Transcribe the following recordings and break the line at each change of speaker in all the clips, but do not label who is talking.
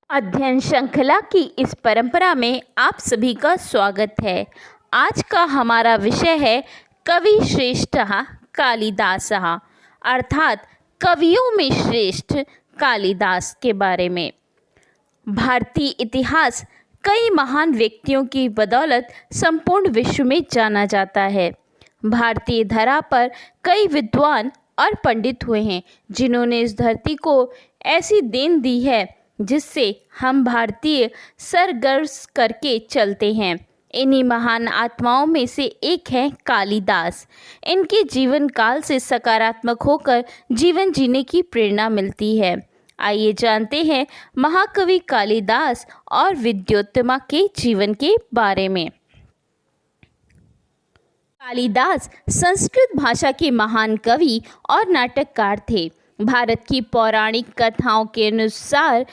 अध्ययन श्रृंखला की इस परंपरा में आप सभी का स्वागत है। आज का हमारा विषय है कवि श्रेष्ठः कालिदासः, अर्थात कवियों में श्रेष्ठ कालिदास के बारे में। भारतीय इतिहास कई महान व्यक्तियों की बदौलत संपूर्ण विश्व में जाना जाता है। भारतीय धरा पर कई विद्वान और पंडित हुए हैं जिन्होंने इस धरती को ऐसी देन दी है जिससे हम भारतीय सर गर्व करके चलते हैं। इन्हीं महान आत्माओं में से एक है कालिदास। इनके जीवन काल से सकारात्मक होकर जीवन जीने की प्रेरणा मिलती है। आइए जानते हैं महाकवि कालिदास और विद्योत्तमा के जीवन के बारे में। कालिदास संस्कृत भाषा के महान कवि और नाटककार थे। भारत की पौराणिक कथाओं के अनुसार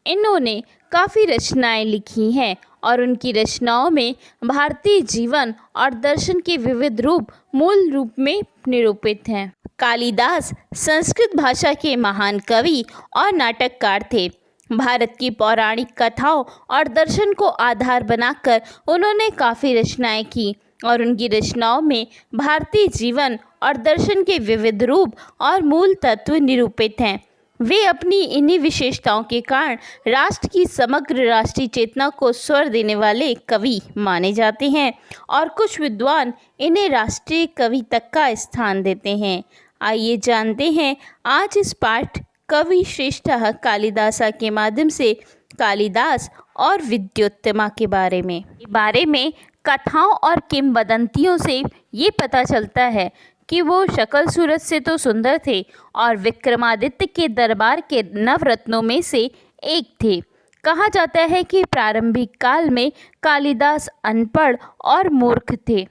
इन्होंने काफ़ी रचनाएं लिखी हैं और उनकी रचनाओं में भारतीय जीवन और दर्शन के विविध रूप मूल रूप में निरूपित हैं। कालिदास संस्कृत भाषा के महान कवि और नाटककार थे। भारत की पौराणिक कथाओं और दर्शन को आधार बनाकर उन्होंने काफ़ी रचनाएं की और उनकी रचनाओं में भारतीय जीवन और दर्शन के विविध रूप और मूल तत्व निरूपित हैं। वे अपनी इन्हीं विशेषताओं के कारण राष्ट्र की समग्र राष्ट्रीय चेतना को स्वर देने वाले कवि माने जाते हैं और कुछ विद्वान इन्हें राष्ट्रीय कवि तक का स्थान देते हैं। आइए जानते हैं आज इस पाठ कवि श्रेष्ठः कालिदास के माध्यम से कालिदास और विद्योत्तमा के बारे में। कथाओं और किंवदंतियों से ये पता चलता है कि वो शक्ल सूरत से तो सुंदर थे और विक्रमादित्य के दरबार के नवरत्नों में से एक थे। कहा जाता है कि प्रारंभिक काल में कालिदास अनपढ़ और मूर्ख थे।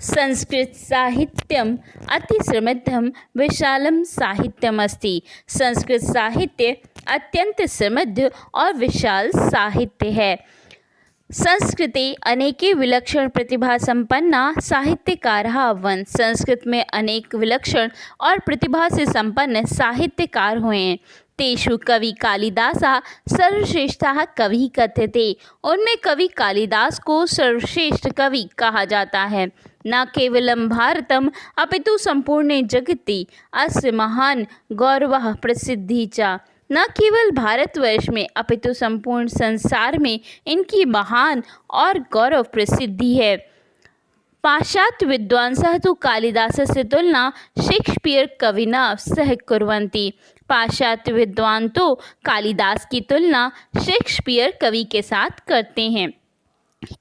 संस्कृत साहित्यम अति समृद्धम विशालम साहित्यम अस्ति। संस्कृत साहित्य अत्यंत समृद्ध और विशाल साहित्य है। संस्कृते अनेके विलक्षण प्रतिभा संपन्ना साहित्यकारः अभवन्। संस्कृत में अनेक विलक्षण और प्रतिभा से संपन्न साहित्यकार हुए हैं। तेषु कवि कालिदासः सर्वश्रेष्ठः कवि कथ्यते। उनमें कवि कालिदास को सर्वश्रेष्ठ कवि कहा जाता है। न केवलं भारतम अपितु संपूर्णे जगति अस्य महान गौरवः प्रसिद्धि च। न केवल भारतवर्ष में अपितु संपूर्ण संसार में इनकी महान और गौरव प्रसिद्धि है। पाश्चात्य विद्वांसः तु कालिदासस्य तुलना शेक्सपियर कविना सह कुर्वन्ति। पाश्चात्य विद्वान तो कालिदास की तुलना शेक्सपियर कवि के साथ करते हैं।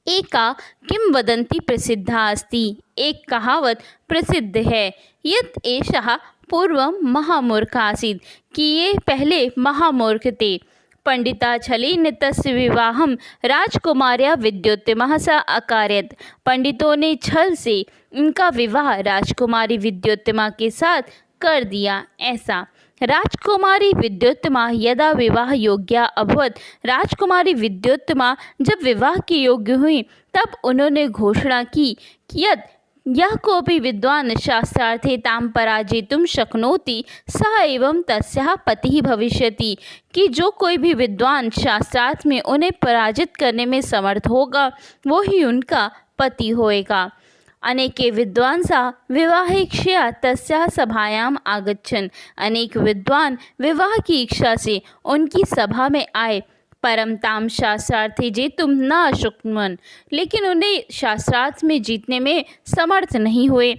एका किंवदंती प्रसिद्धा अस्ति। एक कहावत प्रसिद्ध है यत् एषः पूर्वं महामूर्ख आसीत्, कि ये पहले महामूर्ख थे। पंडिता छलेन तस्य विवाहं राजकुमार्या विद्योत्तमः स अकारयत्। पंडितों ने छल से इनका विवाह राजकुमारी विद्योत्तमा के साथ कर दिया। ऐसा राजकुमारी विद्योत्तमा यदा विवाह योग्या अभवत। राजकुमारी विद्योत्तमा जब विवाह के योग्य हुई तब उन्होंने घोषणा की कि यः कोऽपि विद्वान् शास्त्रार्थे तां पराजेतुं शक्नोति सः एवं तस्याः पतिः भविष्यति। कि जो कोई भी विद्वान शास्त्रार्थ में उन्हें पराजित करने में समर्थ होगा वो ही उनका पति होएगा। अनेके विद्वांसः विवाहेक्षया तस्याः सभायाम् आगच्छन्। अनेक विद्वान विवाह की इच्छा से उनकी सभा में आए। परम ताम शास्त्रार्थे जेतुम न अशक्नुवन्। लेकिन उन्हें शास्त्रार्थ में जीतने में समर्थ नहीं हुए।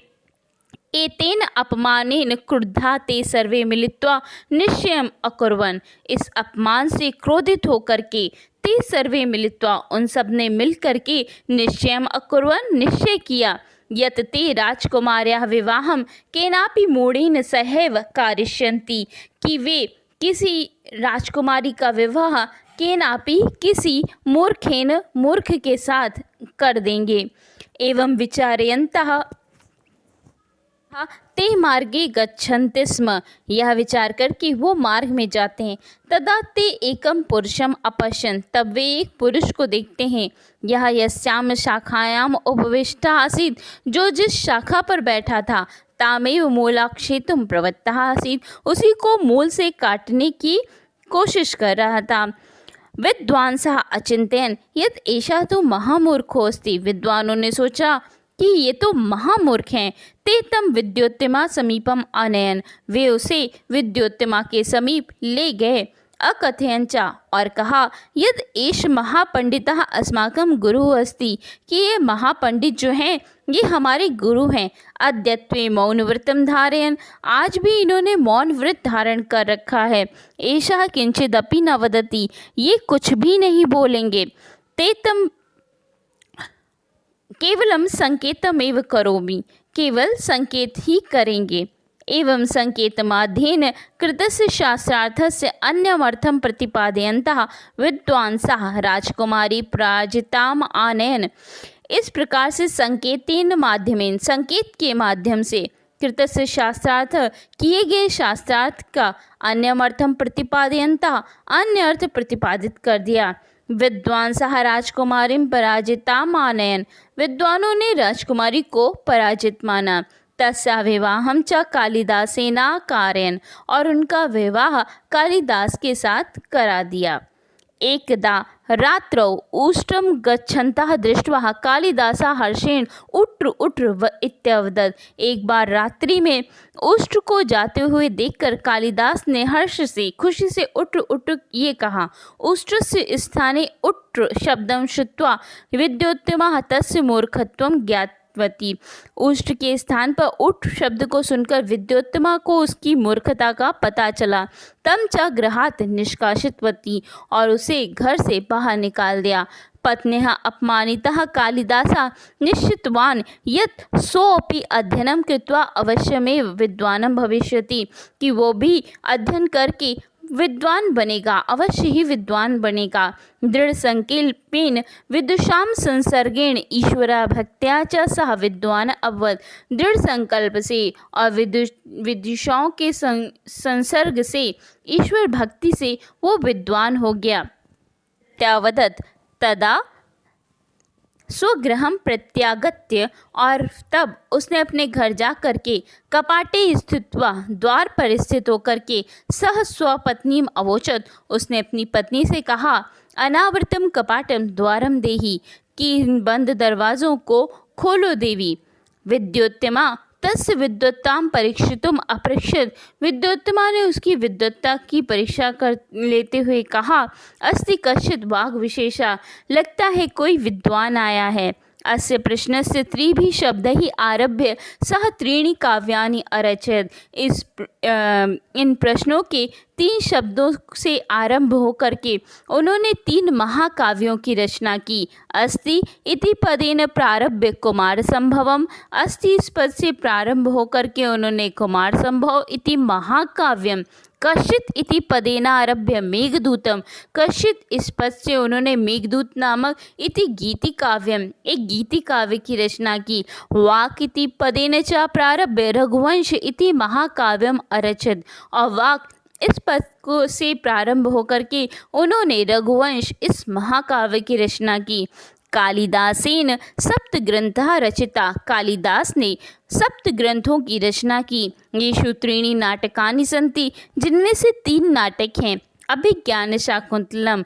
एतेन अपमानेन क्रुद्धा ते सर्वे मिलित्वा निश्चयम् अकुर्वन्। इस अपमान से क्रोधित होकर के ते सर्वे मिलित्वा उन सब ने मिल करके निश्चयम् अकुर्वन् निश्चय किया यत् ते राजकुमार्याः विवाहं केनापि मूढ़ेन सहैव कारयिष्यन्ति। कि वे किसी राजकुमारी का विवाह केनापि किसी मूर्ख के साथ कर देंगे। एवं विचारयन्तः ते मार्गे गच्छन्ति स्म। यह विचार करके वो मार्ग में जाते हैं। तदा ते एकम पुरुषम अपश्यन्। तब वे एक पुरुष को देखते हैं। यह यस्याम शाखायाम उपविष्टा आसीत्। जो जिस शाखा पर बैठा था तामेव मूलाक्षेतुम प्रवृत्तः आसीत्। उसी को मूल से काटने की कोशिश कर रहा था। विद्वांसः अचिन्तयन् यत् एषा तु महामूर्खोऽस्ति। विद्वानों ने सोचा कि ये तो महामूर्ख हैं। ते तं विद्योत्तमा समीपम आनयन्, वे उसे विद्योत्तमा के समीप ले गए। अकथयन् च, और कहा, यद एष महापंडितः अस्माकं गुरुः अस्ति, कि ये महापंडित जो हैं ये हमारे गुरु हैं। अद्यत्वे मौन व्रतम धारयन्, आज भी इन्होंने मौन व्रत धारण कर रखा है। एषः किंचिदपि न वदति, ये कुछ भी नहीं बोलेंगे। ते तम केवलम संकेतमेव करोमि, केवल संकेत ही करेंगे। एवं संकेतमाध्येन कृतस्य शास्त्रार्थस्य अन्यमर्थं प्रतिपादयन्तः विद्वांसः राजकुमारी पराजिताम आनयन्। इस प्रकार से संकेतेन माध्यमेन, संकेत के माध्यम से, कृतस्य शास्त्रार्थ, किए गए शास्त्रार्थ का अन्यमर्थम प्रतिपादयन्तः, अन्य अर्थ प्रतिपादित कर दिया। विद्वांसः राजकुमारीं पराजिताम आनयन्, विद्वानों ने राजकुमारी को पराजित माना। तस्या विवाहं च कालिदासेन कारयन्, और उनका विवाह कालिदास के साथ करा दिया। एकदा रात्रौ ऊष्ट्रं गच्छन्तः दृष्ट्वा कालिदासः हर्षेण उट्र उट्र इत्यवदत्। एक बार रात्रि में उष्ट्र को जाते हुए देखकर कालिदास ने हर्ष से, खुशी से उट्र उट्र ये कहा। उष्ट्रस्य स्थाने उट्र शब्दं श्रुत्वा विद्योत्तमा तस्य मूर्खत्वं ज्ञातवती। उष्ट्र के स्थान पर उट्र शब्द को सुनकर विद्योत्तमा को उसकी मूर्खता का पता चला। तम च गृहात् निष्कासितवती, और उसे घर से बाहर निकाल दिया। पत्न्याः अपमानितः कालिदासः निश्चितवान् यत् सोऽपि अध्ययनं कृत्वा अवश्यमेव विद्वान् भविष्यति, कि वो भी अध्ययन करके विद्वान बनेगा, अवश्य ही विद्वान बनेगा। दृढ़ संकल्पेन विदुषां संसर्गेण ईश्वरा भक्त्या च सह विद्वान अभवत्। दृढ़ संकल्प से और विदुषाओं के संसर्ग से, ईश्वर भक्ति से वो विद्वान हो गया। त्यावदत् तदा स्वगृहं प्रत्यागत्य, और तब उसने अपने घर जा करके कपाटे स्थित्वा, द्वार पर स्थित होकर के, सह स्वपत्नीम अवोचत, उसने अपनी पत्नी से कहा, अनावृतम कपाटम द्वारम देहि, कि इन बंद दरवाज़ों को खोलो देवी। विद्योत्तमा तस्य विद्वत्तां परीक्षितुम अपृच्छत्, विद्योत्तमा ने उसकी विद्वत्ता की परीक्षा कर लेते हुए कहा, अस्ति कश्चित् वाग् विशेषा, लगता है कोई विद्वान आया है। अस्य प्रश्नस्य त्रिभिः शब्दैः आरभ्य सह त्रीणि काव्यानि अरचयत्। इन प्रश्नों के 3 शब्दों से आरंभ होकर के उन्होंने 3 महाकाव्यों की रचना की। अस्ति इति पदेन प्रारभ्य कुमार संभवम, अस्ति इस पद से प्रारंभ होकर के उन्होंने कुमार संभव इति महाकाव्यम, कश्चित् इति पदेन आरभ्य मेघदूतम, कश्चित् इस पद से उन्होंने मेघदूत नामक इति गीति काव्यम, एक गीति काव्य की रचना की। वाक् इति पदेन च प्रारभ्य रघुवंश इति महाकाव्यम अरचत, और वाक् इस पद को से प्रारंभ होकर के उन्होंने रघुवंश इस महाकाव्य की रचना की। कालिदासेन सप्त ग्रंथः रचिता, कालिदास ने 7 ग्रंथों की रचना की। येषु 3 नाटकानि सन्ति, जिनमें से 3 नाटक हैं। अभिज्ञान शाकुंतलम,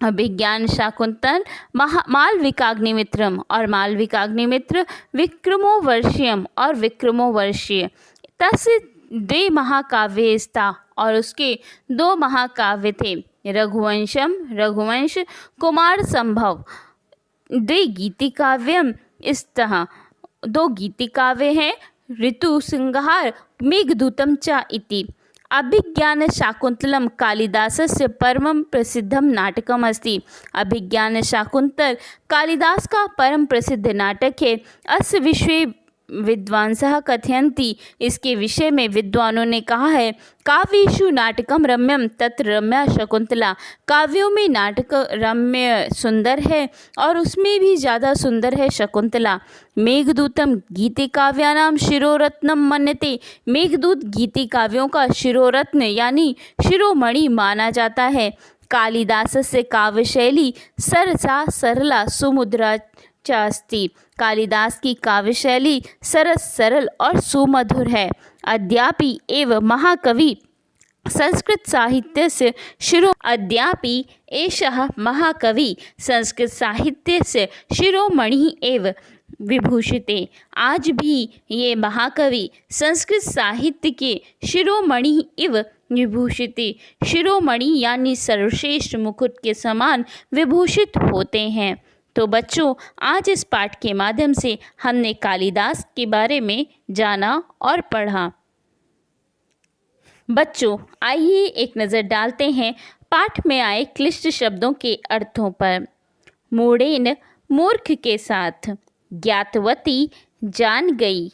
अभिज्ञान शाकुंतल, मालविकाग्निमित्रम, और मालविकाग्निमित्र, विक्रमो वर्षीयम, और विक्रमो वर्षीय। तस्य 2 महाकाव्य स्था, और उसके 2 महाकाव्य थे। रघुवंशम, रघुवंश, कुमार संभव। 2 गीति काव्यम, इस तरह 2 गीति काव्य हैं। ऋतु संहार मेघदूतम च इति। अभिज्ञान शाकुंतलम कालिदासस्य परमं प्रसिद्धं नाटकम् अस्ति। अभिज्ञान शाकुंतल कालिदास का परम प्रसिद्ध नाटक है। अस्य विषये विद्वांसः कथयन्ति, इसके विषय में विद्वानों ने कहा है, काव्येषु नाटकम रम्यम तत्र रम्या शकुंतला, काव्यों में नाटक रम्य सुंदर है और उसमें भी ज़्यादा सुंदर है शकुंतला। मेघदूतम गीति काव्यानाम शिरोरत्नम मन्यते, मेघदूत गीति काव्यों का शिरोरत्न यानी शिरोमणि माना जाता है। कालिदासस्य काव्यशैली सरसा सरला सुमुद्रा चास्ति, कालिदास की काव्य शैली सरस सरल और सुमधुर है। अद्यापि एव महाकवि संस्कृत साहित्यस्य शिरो अद्यापि एषः महाकवि संस्कृत साहित्यस्य शिरोमणिः एव विभूषिते। आज भी ये महाकवि संस्कृत साहित्य के शिरोमणि इव विभूषिते। शिरोमणि यानी सर्वश्रेष्ठ मुकुट के समान विभूषित होते हैं। तो बच्चों, आज इस पाठ के माध्यम से हमने कालिदास के बारे में जाना और पढ़ा। बच्चों, आइए एक नज़र डालते हैं पाठ में आए क्लिष्ट शब्दों के अर्थों पर। मूढ़ेन मूर्ख के साथ, ज्ञातवती जान गई,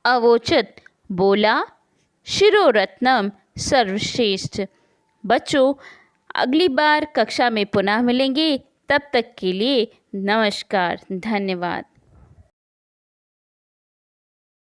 अवोचत बोला, शिरोरत्नम सर्वश्रेष्ठ। बच्चों, अगली बार कक्षा में पुनः मिलेंगे। तब तक के लिए नमस्कार, धन्यवाद।